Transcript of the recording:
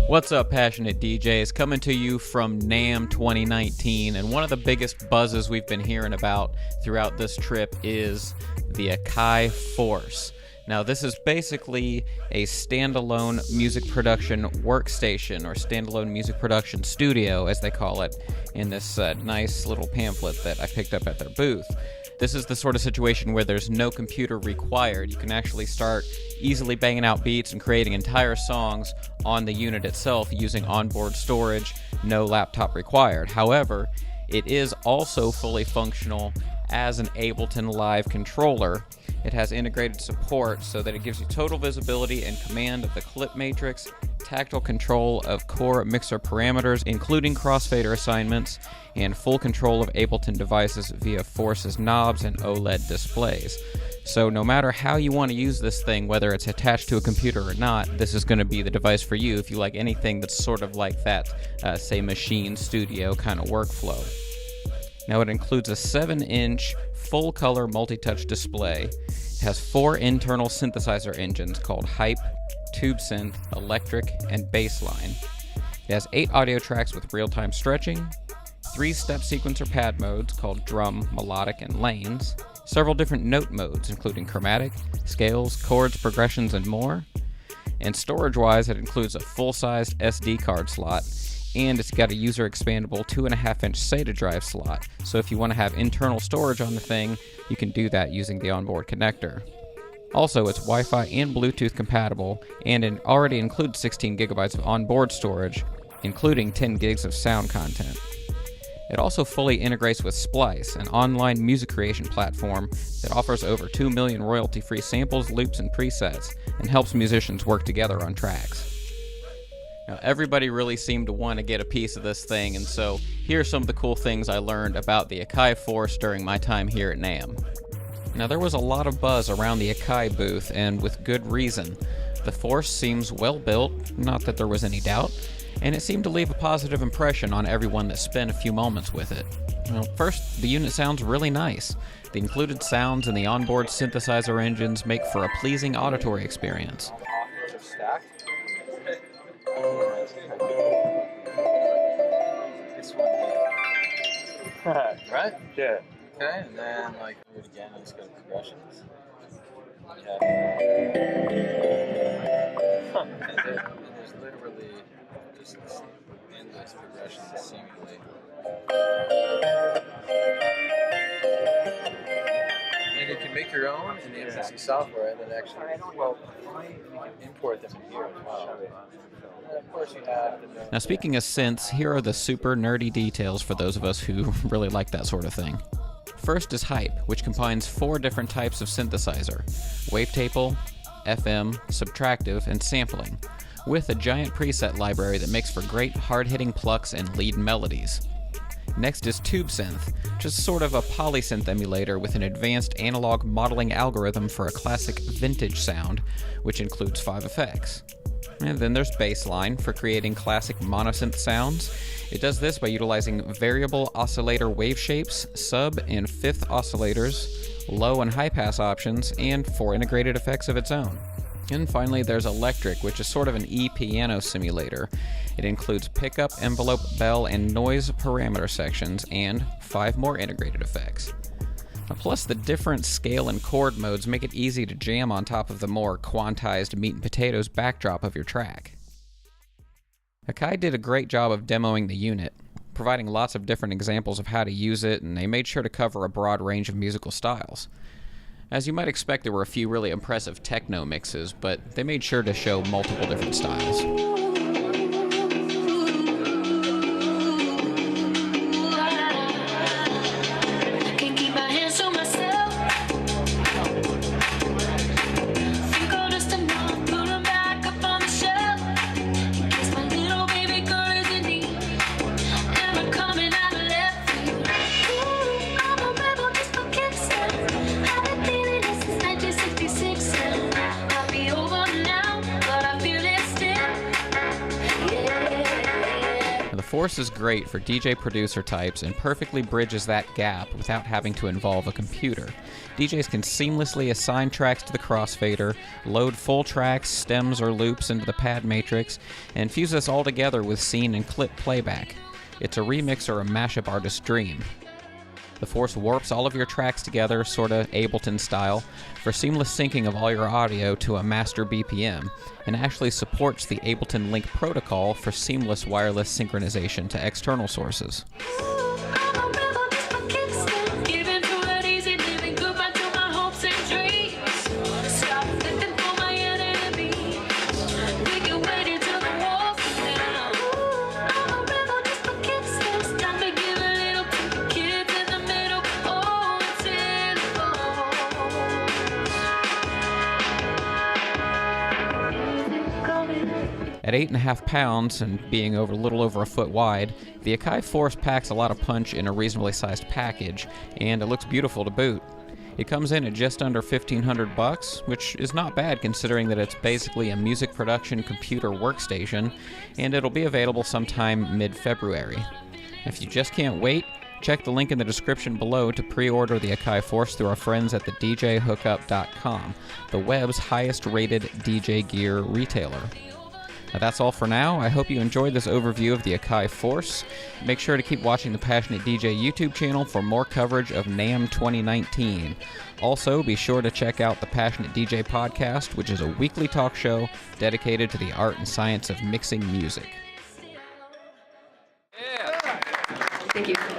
What's up, passionate DJs? Coming to you from NAMM 2019, and one of the biggest buzzes we've been hearing about throughout this trip is the Akai Force. Now, this is basically a standalone music production workstation, or standalone music production studio, as they call it, in this nice little pamphlet that I picked up at their booth. This is the sort of situation where there's no computer required. You can actually start easily banging out beats and creating entire songs on the unit itself using onboard storage, no laptop required. However, it is also fully functional as an Ableton Live controller. It has integrated support so that it gives you total visibility and command of the clip matrix, tactile control of core mixer parameters, including crossfader assignments, and full control of Ableton devices via Force's knobs and OLED displays. So no matter how you want to use this thing, whether it's attached to a computer or not, this is going to be the device for you if you like anything that's sort of like that, say, machine studio kind of workflow. Now, it includes a 7-inch full-color multi-touch display. It has 4 internal synthesizer engines called Hype, Tubesynth, Electric, and Bassline. It has 8 audio tracks with real-time stretching, 3 step sequencer pad modes called Drum, Melodic, and Lanes, several different note modes including chromatic, scales, chords, progressions, and more. And storage-wise, it includes a full-sized SD card slot, and it's got a user-expandable 2.5-inch SATA drive slot, so if you want to have internal storage on the thing, you can do that using the onboard connector. Also, it's Wi-Fi and Bluetooth compatible, and it already includes 16 gigabytes of onboard storage, including 10 gigs of sound content. It also fully integrates with Splice, an online music creation platform that offers over 2 million royalty-free samples, loops, and presets, and helps musicians work together on tracks. Now, everybody really seemed to want to get a piece of this thing, and so here are some of the cool things I learned about the Akai Force during my time here at NAMM. Now, there was a lot of buzz around the Akai booth, and with good reason. The Force seems well built, not that there was any doubt, and it seemed to leave a positive impression on everyone that spent a few moments with it. Well, first, the unit sounds really nice. The included sounds and the onboard synthesizer engines make for a pleasing auditory experience. Right? Yeah. Okay, and then like do it again and just go to progressions. Yeah. And there's literally just this endless progressions seemingly. And you can make your own in the MPC software and then actually import them in here as well. And of course you have the Now, speaking of synths, here are the super nerdy details for those of us who really like that sort of thing. First is Hype, which combines 4 different types of synthesizer: wavetable, FM, subractive, and sampling, with a giant preset library that makes for great hard-hitting plucks and lead melodies. Next is Tubesynth, which is sort of a polysynth emulator with an advanced analog modeling algorithm for a classic vintage sound, which includes 5 effects. And then there's Bassline for creating classic monosynth sounds. It does this by utilizing variable oscillator waveshapes, sub and fifth oscillators, low and high pass options, and 4 integrated effects of its own. And finally, there's Electric, which is sort of an E-piano simulator. It includes pickup, envelope, bell, and noise parameter sections, and 5 more integrated effects. Plus, the different scale and chord modes make it easy to jam on top of the more quantized meat and potatoes backdrop of your track. Akai did a great job of demoing the unit, providing lots of different examples of how to use it, and they made sure to cover a broad range of musical styles. As you might expect, there were a few really impressive techno mixes, but they made sure to show multiple different styles. Force is great for DJ producer types and perfectly bridges that gap without having to involve a computer. DJs can seamlessly assign tracks to the crossfader, load full tracks, stems, or loops into the pad matrix, and fuse this all together with scene and clip playback. It's a remix or a mashup artist's dream. The Force warps all of your tracks together, sorta Ableton style, for seamless syncing of all your audio to a master BPM, and actually supports the Ableton Link protocol for seamless wireless synchronization to external sources. At 8.5 pounds and being a little over a foot wide, the Akai Force packs a lot of punch in a reasonably sized package, and it looks beautiful to boot. It comes in at just under $1,500, which is not bad considering that it's basically a music production computer workstation, and it'll be available sometime mid-February. If you just can't wait, check the link in the description below to pre-order the Akai Force through our friends at the DJHookup.com, the web's highest-rated DJ gear retailer. Now that's all for now. I hope you enjoyed this overview of the Akai Force. Make sure to keep watching the Passionate DJ YouTube channel for more coverage of NAMM 2019. Also, be sure to check out the Passionate DJ podcast, which is a weekly talk show dedicated to the art and science of mixing music. Thank you.